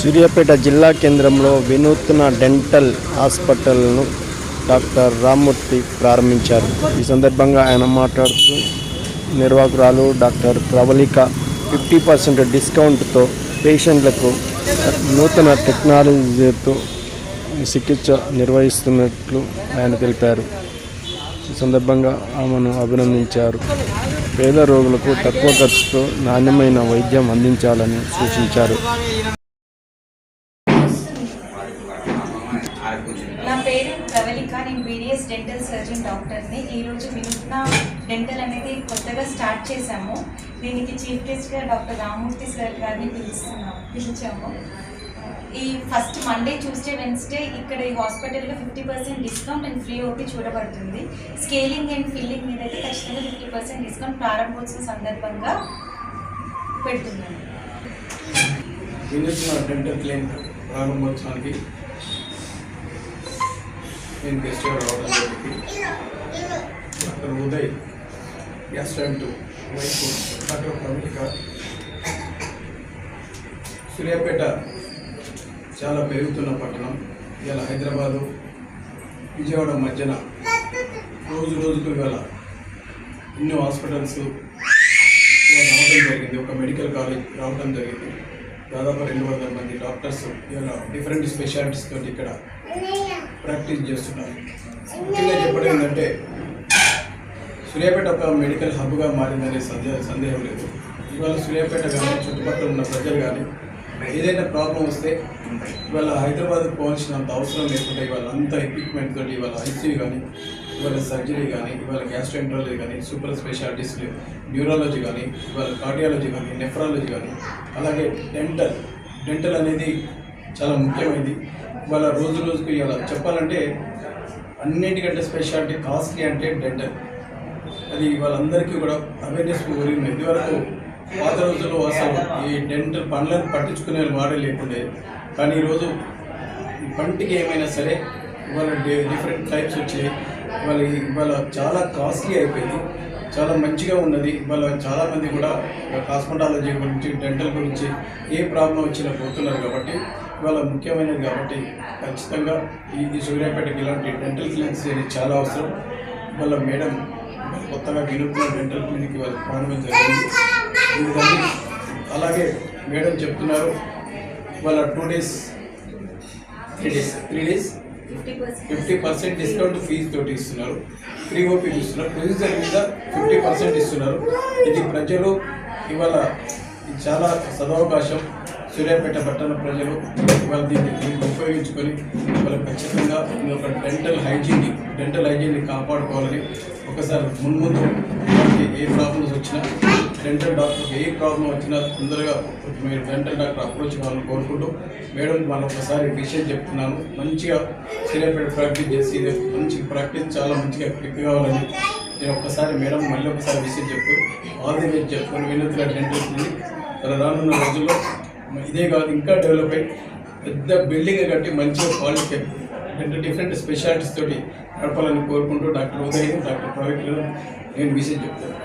సూర్యాపేట జిల్లా కేంద్రంలో వినూత్న డెంటల్ హాస్పిటల్ను డాక్టర్ రామ్మూర్తి ప్రారంభించారు. ఈ సందర్భంగా ఆయన మాట్లాడుతూ నిర్వాహకురాలు డాక్టర్ ప్రవళిక 50% డిస్కౌంట్తో పేషెంట్లకు నూతన టెక్నాలజీతో చికిత్స నిర్వహిస్తున్నట్లు ఆయన తెలిపారు. ఈ సందర్భంగా ఆమెను అభినందించారు. పేద రోగులకు తక్కువ ఖర్చుతో నాణ్యమైన వైద్యం అందించాలని సూచించారు. నా పేరు ప్రవళిక. నేను BDS డెంటల్ సర్జన్ డాక్టర్ని. ఈరోజు వినూత్న డెంటల్ అనేది కొత్తగా స్టార్ట్ చేశాము. దీనికి చీఫ్ గెస్ట్గా డాక్టర్ రామ్మూర్తి సార్ గారిని పిలిచాము. ఈ ఫస్ట్ మండే, ట్యూస్డే, వెన్స్డే ఇక్కడ ఈ హాస్పిటల్లో 50% డిస్కౌంట్ అండ్ ఫ్రీ ఓపీ చూడబడుతుంది. స్కేలింగ్ అండ్ ఫిల్లింగ్ మీద అయితే ఖచ్చితంగా 50% డిస్కౌంట్ ప్రారంభోత్సవం సందర్భంగా పెడుతున్నాను. వినూత్న డెంటల్ క్లినిక్ ప్రారంభోత్సవానికి నేను గెస్ట్గా రావడం జరిగింది. డాక్టర్ ఉదయ్, అసిస్టెంట్ వైపు డాక్టర్ ప్రవళిక. సూర్యాపేట చాలా పెరుగుతున్న పట్టణం. ఇవాళ హైదరాబాదు, విజయవాడ మధ్యన రోజు రోజుకు ఇవాళ ఎన్నో హాస్పిటల్స్ రావడం జరిగింది. ఒక మెడికల్ కాలేజ్ రావడం జరిగింది. దాదాపు 200 మంది డాక్టర్స్ ఇవాళ డిఫరెంట్ స్పెషాలిటీస్ తోటి ఇక్కడ ప్రాక్టీస్ చేస్తున్నారు. ముఖ్యంగా చెప్పడం ఏంటంటే సూర్యాపేట ఒక మెడికల్ హబ్గా మారిందనే సందేహం లేదు. ఇవాళ సూర్యాపేట కానీ చుట్టుపక్కల ఉన్న ప్రజలు కానీ ఏదైనా ప్రాబ్లం వస్తే ఇవాళ హైదరాబాద్కి పోవాల్సినంత అవసరం లేకుండా ఇవాళ అంత ఎక్విప్మెంట్ తోటి ఇవాళ ICU కానీ, ఇవాళ సర్జరీ కానీ, ఇవాళ గ్యాస్ట్రోఎంట్రాలజీ కానీ, సూపర్ స్పెషాలిటీస్, న్యూరాలజీ కానీ, ఇవాళ కార్డియాలజీ కానీ, నెఫ్రాలజీ కానీ, అలాగే డెంటల్ అనేది చాలా ముఖ్యమైనది. ఇవాళ రోజు రోజుకు ఇవాళ చెప్పాలంటే అన్నింటికంటే స్పెషాలిటీ కాస్ట్లీ అంటే డెంటల్. అది వాళ్ళందరికీ కూడా అవేర్నెస్ ఓరింది. ఇదివరకు పాత రోజుల్లో అసలు ఈ డెంటల్ పండ్లను పట్టించుకునే వాడే లేకుండే. కానీ ఈరోజు ఈ పంటికి ఏమైనా సరే ఇవాళ డిఫరెంట్ టైప్స్ వచ్చాయి. ఇవాళ చాలా కాస్ట్లీ అయిపోయింది. చాలా మంచిగా ఉన్నది. ఇవాళ చాలామంది కూడా కాస్మెటాలజీ గురించి, డెంటల్ గురించి ఏ ప్రాబ్లం వచ్చినా పోతున్నారు. కాబట్టి ఇవాళ ముఖ్యమైనది. కాబట్టి ఖచ్చితంగా ఈ సూర్యాపేటకి ఇలాంటి డెంటల్ క్లినిక్స్ చాలా అవసరం. ఇవాళ మేడం కొత్తగా వినూత్న డెంటల్ క్లినిక్ ఇవాళ ప్రారంభం జరిగింది. అలాగే మేడం చెప్తున్నారు ఇవాళ 3 డేస్ 50% డిస్కౌంట్ ఫీజు తోటి ఇస్తున్నారు. ఫ్రీ ఓపీ ఇస్తున్నారు. ప్రొసీజర్ మీద 50% ఇస్తున్నారు. ఇది ప్రజలు ఇవాళ చాలా సదవకాశం. సూర్యాపేట పట్టణ ప్రజలు ఇవాళ దీన్ని ఉపయోగించుకొని ఇవాళ ఖచ్చితంగా ఒక డెంటల్ హైజీన్ని కాపాడుకోవాలని ఒకసారి ముందు ఏ ప్రాబ్లమ్స్ వచ్చినా, డెంటల్ డాక్టర్కి ఏ ప్రాబ్లం వచ్చినా తొందరగా మీరు డెంటల్ డాక్టర్ అప్రోచ్ కావాలని కోరుకుంటూ మేడం వాళ్ళు ఒకసారి విషయం చెప్తున్నాను. మంచిగా సూర్యాపేట ప్రాక్టీస్ చేసి ఇది మంచి ప్రాక్టీస్ చాలా మంచిగా క్లిక్ కావాలని నేను ఒక్కసారి మేడం మళ్ళీ ఒకసారి విషయం చెప్తూ ఆల్ ది బెస్ట్ చెప్పుకొని వినూత్న డెంటల్ క్లినిక్ రానున్న రోజుల్లో ఇదే కాదు ఇంకా డెవలప్ అయ్యి పెద్ద బిల్డింగ్ కట్టి మంచిగా క్వాలిటీ డిఫరెంట్ స్పెషాలిటీస్ తోటి నడపాలని కోరుకుంటూ డాక్టర్ ఉదయ్, డాక్టర్ ప్రవీణ్ నేను విషయం చెప్తాను.